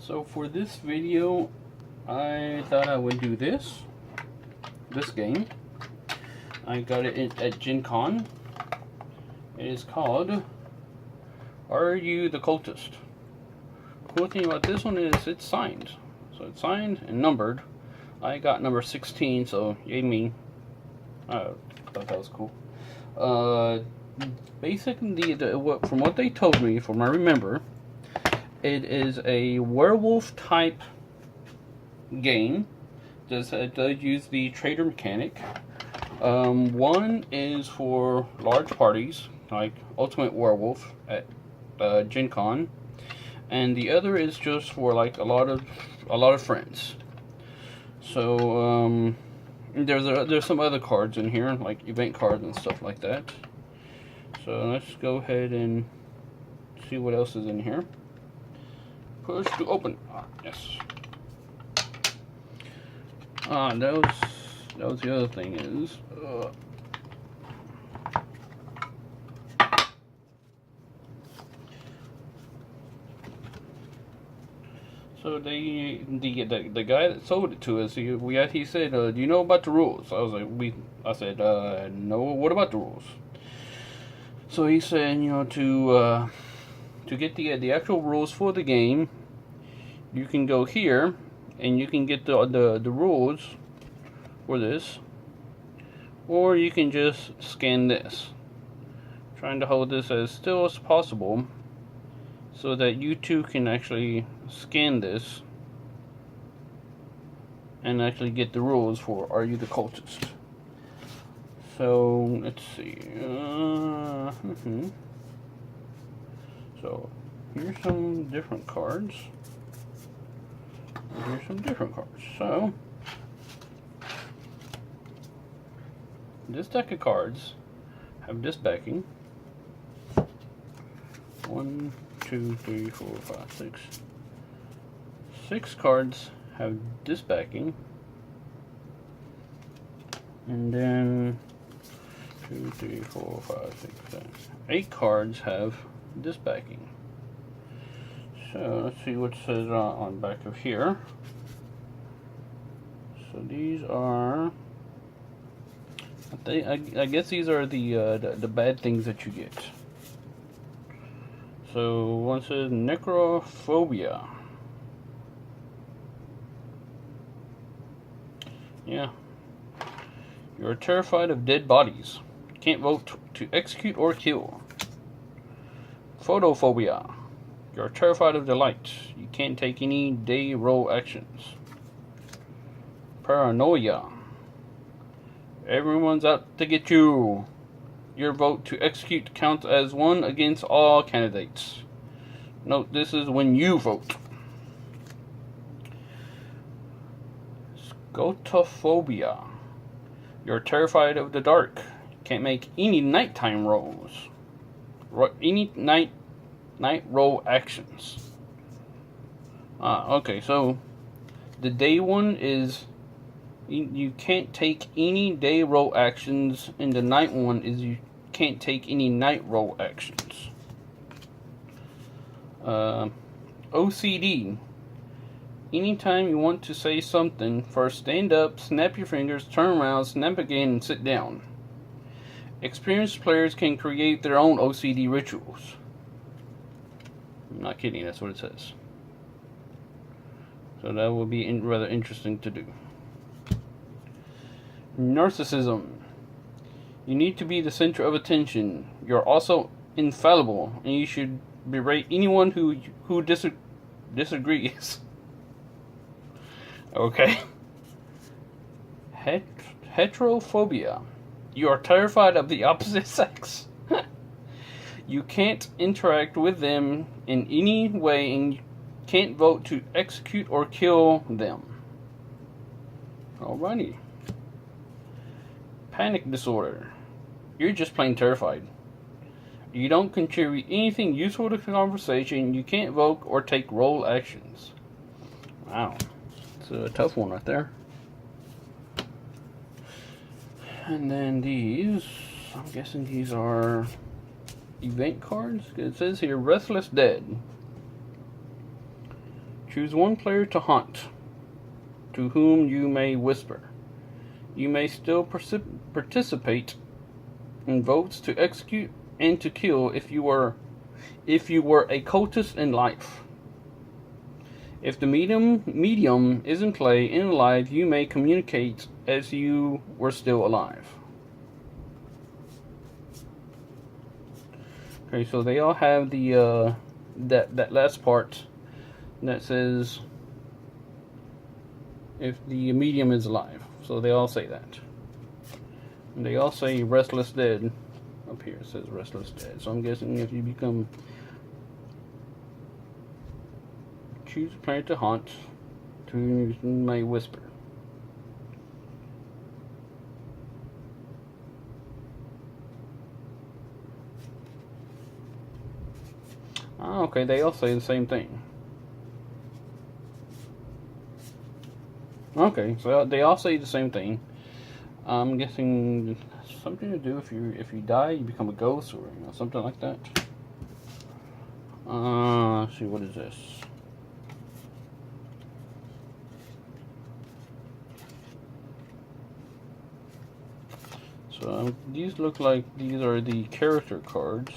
So for this video, I thought I would do this game. I got it at Gen Con. It is called Are You the Cultist? Cool thing about this one is it's signed. So it's signed and numbered. I got number 16, so yay me. I thought that was cool. Basically, from what they told me, from what I remember, it is a werewolf type game. It does use the trader mechanic. One is for large parties, like Ultimate Werewolf at Gen Con, and the other is just for like a lot of friends. So there's some other cards in here, like event cards and stuff like that. So let's go ahead and see what else is in here. Push to open. Yes. That was the other thing is. So the guy that sold it to us, he said, "Do you know about the rules?" I said, "No. What about the rules?" So he said, to get the actual rules for the game, you can go here and you can get the rules for this, or you can just scan this. Trying to hold this as still as possible so that you too can actually scan this and actually get the rules for Are You the Cultist? So let's see. So here's some different cards. Here's some different cards. So this deck of cards have this backing. 1, 2, 3, 4, 5, 6. 6 cards have this backing. And then 2, 3, 4, 5, 6, 7. 8 cards have this backing. So let's see what it says on back of here. So these are, I guess these are the bad things that you get. So one says necrophobia. Yeah. You're terrified of dead bodies. Can't vote to execute or kill. Photophobia. You're terrified of the light. You can't take any day roll actions. Paranoia. Everyone's out to get you. Your vote to execute counts as one against all candidates. Note, this is when you vote. Scotophobia. You're terrified of the dark. Can't make any nighttime rolls. Any night roll actions. Okay, so the day one is you can't take any day roll actions, and the night one is you can't take any night roll actions. OCD. Anytime you want to say something, first stand up, snap your fingers, turn around, snap again, and sit down. Experienced players can create their own OCD rituals. I'm not kidding, that's what it says. So that will be rather interesting to do. Narcissism. You need to be the center of attention. You're also infallible, and you should berate anyone who disagrees. Okay. Heterophobia. You are terrified of the opposite sex. You can't interact with them in any way, and you can't vote to execute or kill them. Alrighty. Panic disorder. You're just plain terrified. You don't contribute anything useful to the conversation. You can't vote or take role actions. Wow. It's a tough one right there. And then these, I'm guessing these are event cards. It says here, Restless Dead. Choose one player to hunt, to whom you may whisper. You may still participate in votes to execute and to kill if you were a cultist in life. If the medium is in play and alive, you may communicate as you were still alive. Okay, so they all have the that last part that says if the medium is alive. So they all say that. And they all say Restless Dead. Up here it says Restless Dead. So I'm guessing if you become... Choose a player to hunt, to whom you may whisper. Okay, they all say the same thing. Okay, so they all say the same thing. I'm guessing something to do if you die, you become a ghost, or something like that. Let's see, what is this? So these look like these are the character cards.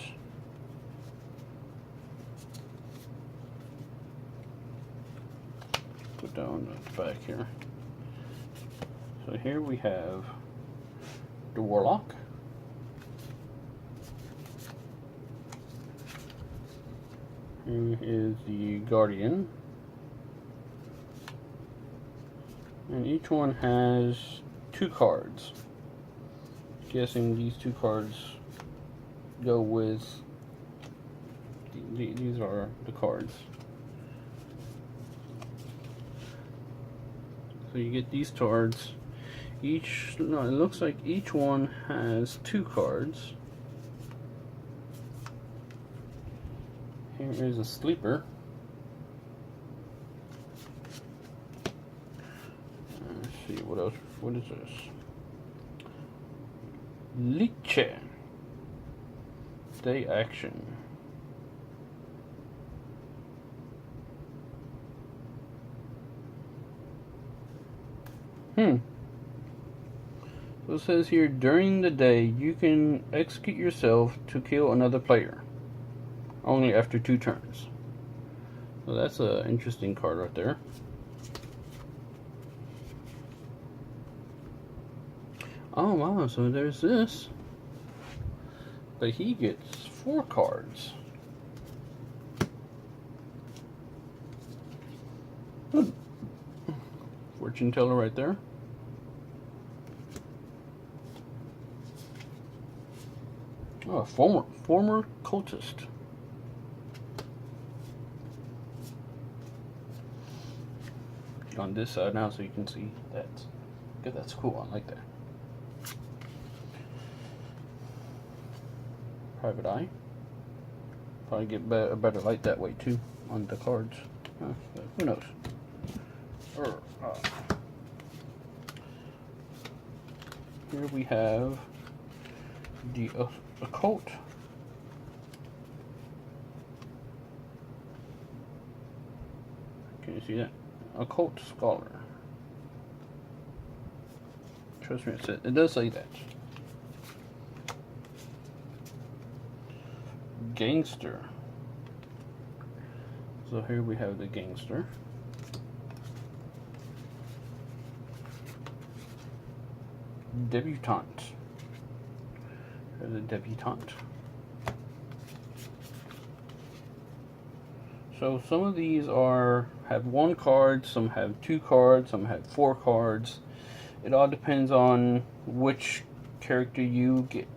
Put down the back here. So here we have the Warlock. Here is the Guardian. And each one has 2 cards. Guessing these 2 cards go with these are the cards. So you get these cards. It looks like each one has 2 cards. Here is a sleeper. Let's see what else. What is this? Liche. Day action. So it says here, during the day you can execute yourself to kill another player. Only after 2 turns. So that's an interesting card right there. Oh wow, so there's this. But he gets 4 cards. Fortune teller right there. Oh, former cultist. On this side now, so you can see that. Good, that's cool. I like that. Private Eye. Probably get a better light that way too on the cards. Who knows? Here we have the occult. Can you see that? Occult scholar. Trust me, it does say that. Gangster. So here we have the gangster. Debutante. There's a debutante. So some of these have 1 card, some have 2 cards, some have 4 cards. It all depends on which character you get,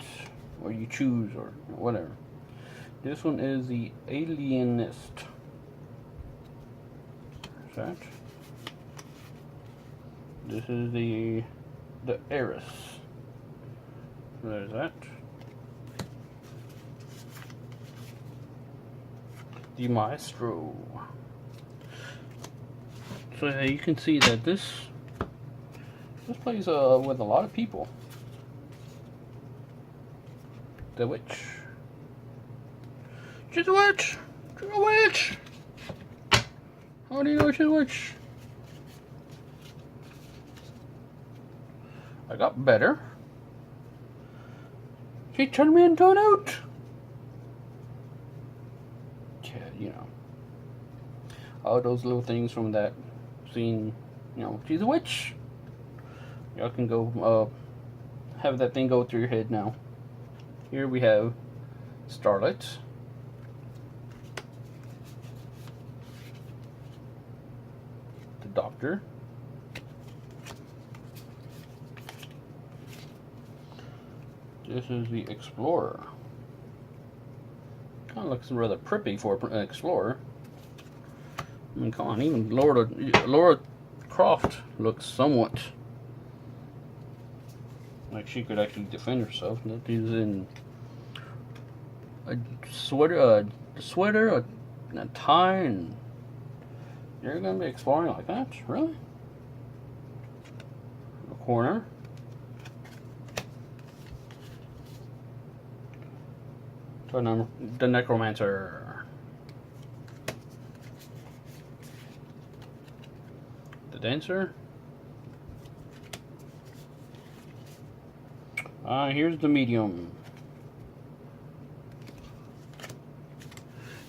or you choose, or whatever. This one is the Alienist. That. This is the Heiress. There's that. The Maestro. So you can see that this plays with a lot of people. The Witch. She's a witch! She's a witch! How do you know she's a witch? I got better. She turned me into an oat. Yeah, you know. All those little things from that scene, you know, she's a witch. Y'all can go have that thing go through your head now. Here we have Starlet. The Doctor. This is the Explorer. Kind of looks rather preppy for an Explorer. I mean, come on, even Laura Croft looks somewhat like she could actually defend herself. She's in a sweater, a tie, and you're gonna be exploring like that? Really? The corner. The Necromancer. The Dancer. Here's the Medium.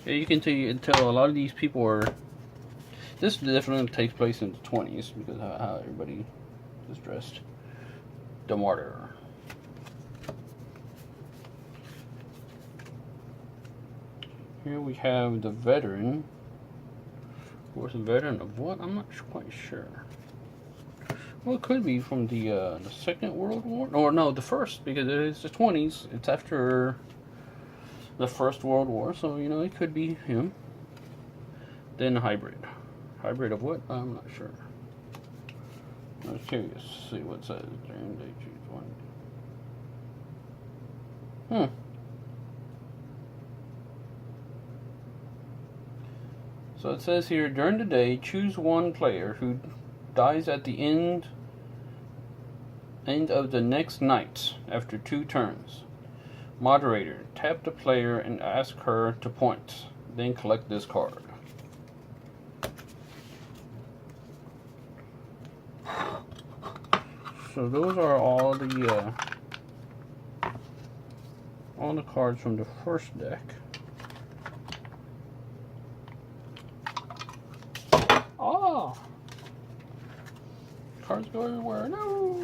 Yeah, you can tell a lot of these people are. This definitely takes place in the 20s because of how everybody is dressed. The Martyr. Here we have the Veteran. Of course, a veteran of what? I'm not quite sure. Well, it could be from the Second World War. Or no, the first, because it is the 20s. It's after the First World War, so, you know, it could be him. Then a hybrid. Hybrid of what? I'm not sure. I was curious to see what it says. During they choose one. So it says here, during the day, choose one player who dies at the end of the next night after 2 turns. Moderator, tap the player and ask her to point. Then collect this card. So those are all the cards from the first deck. Oh! Cards go everywhere. No!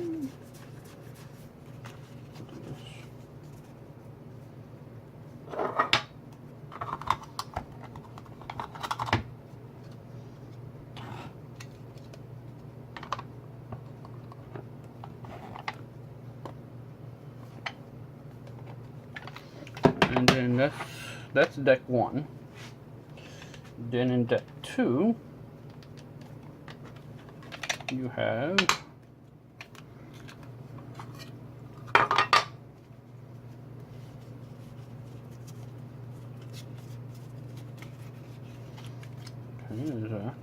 And then that's deck 1. Then in deck 2, you have there's that.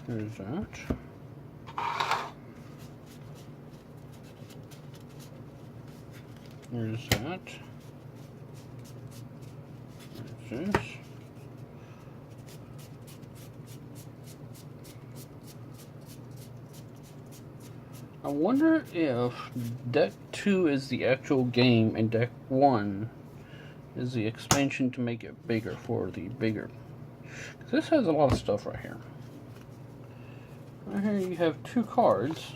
There's that. There's that. There's this. I wonder if deck 2 is the actual game and deck 1 is the expansion to make it bigger for the bigger. 'Cause this has a lot of stuff right here. Right here you have 2 cards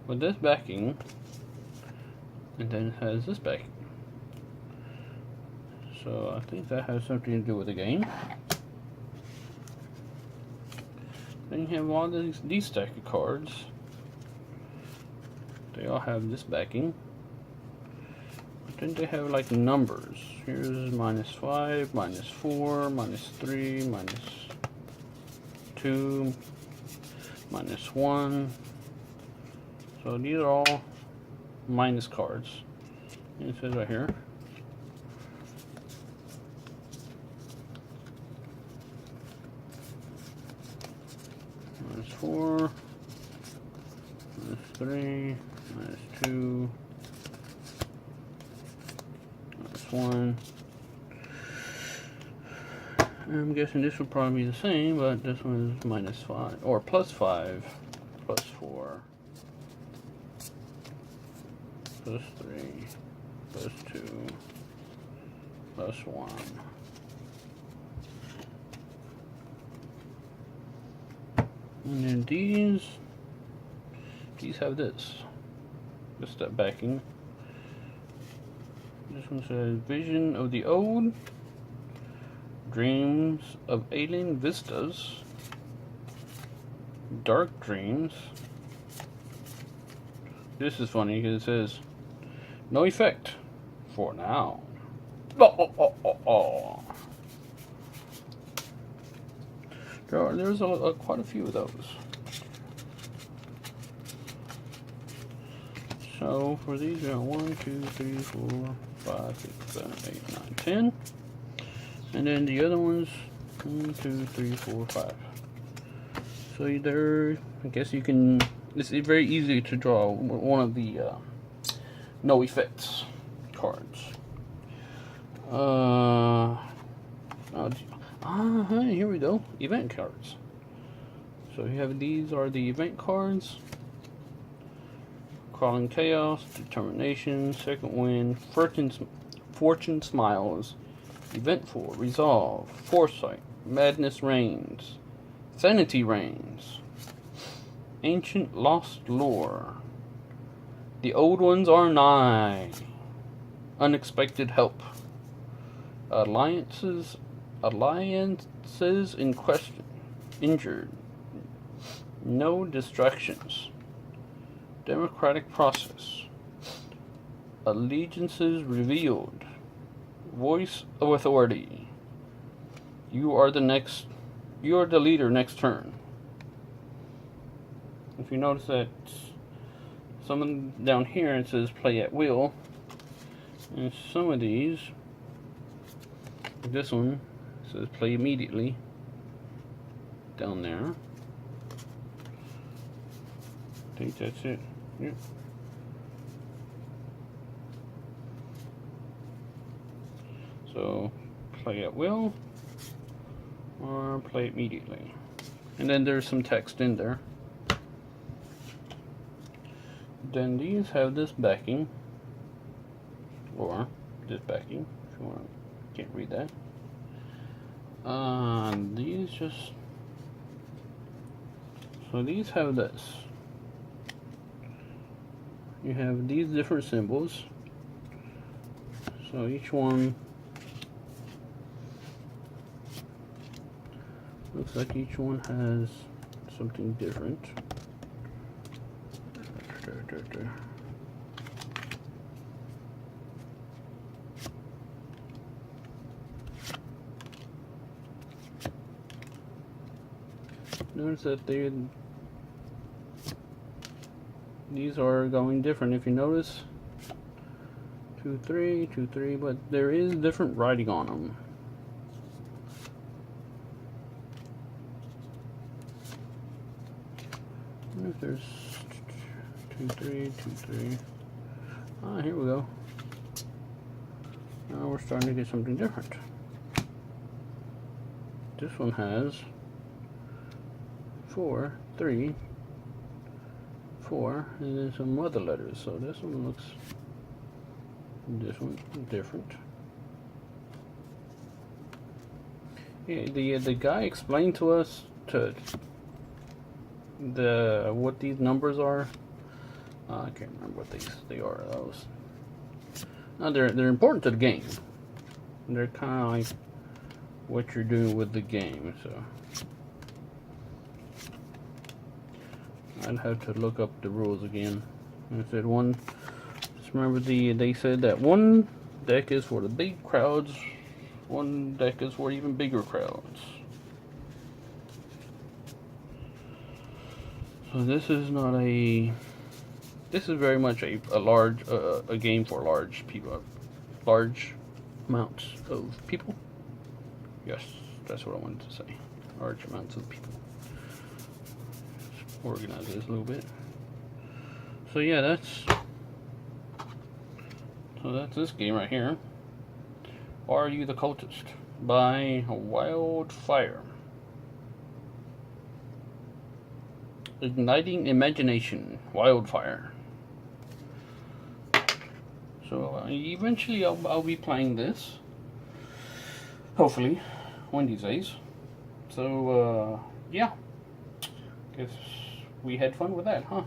with this backing, and then it has this backing. So I think that has something to do with the game. Then you have all these stack of cards. They all have this backing. But then they have like numbers. Here's -5, -4, -3, -2, -1. So these are all minus cards. And it says right here. -4, -3, -2, one. I'm guessing this would probably be the same, but this one is -5 or +5, +4, +3, +2, +1. And then these have this. Just that backing. This one says Vision of the Old, Dreams of Alien Vistas, Dark Dreams. This is funny because it says no effect for now. There's quite a few of those. So for these, we got 1, 2, 3, 4, 5, 6, 7, 8, 9, 10. And then the other ones, 1, 2, 3, 4, 5. So there, I guess you can, it's very easy to draw one of the no effects cards. Here we go, event cards. So you have, these are the event cards. Crawling Chaos, Determination, Second Wind, Fortune Smiles, Eventful, Resolve, Foresight, Madness Reigns, Sanity Reigns, Ancient Lost Lore, The Old Ones Are Nigh, Unexpected Help, Alliances in Question, Injured, No Distractions, Democratic Process, Allegiances Revealed, Voice of Authority, You are the leader next turn. If you notice that some of them down here it says play at will, and some of these, like this one, says play immediately down there. I think that's it. Yep. So play at will or play immediately. And then there's some text in there. Then these have this backing, or this backing, if you want. Can't read that. These just, so these have this. You have these different symbols. So each one looks like each one has something different. Notice that these are going different. If you notice, 2, 3, 2, 3, but there is different writing on them. I wonder if there's 2, 3, 2, 3. Ah, here we go. Now we're starting to get something different. This one has 4, 3, 4, and then some other letters. So this one looks, this one different. Yeah, the guy explained to us what these numbers are. I can't remember what they are. Those. They're important to the game. They're kind of like what you're doing with the game. So I'd have to look up the rules again. I said one. Just remember they said that one deck is for the big crowds. One deck is for even bigger crowds. So this is not a. This is very much a large a game for large people, large amounts of people. Yes, that's what I wanted to say. Large amounts of people. Just organize this a little bit. So yeah, that's this game right here. Are You the Cultist by Wildfire. Igniting Imagination, Wildfire. So eventually I'll be playing this. Hopefully, one of these days. So yeah, guess we had fun with that, huh?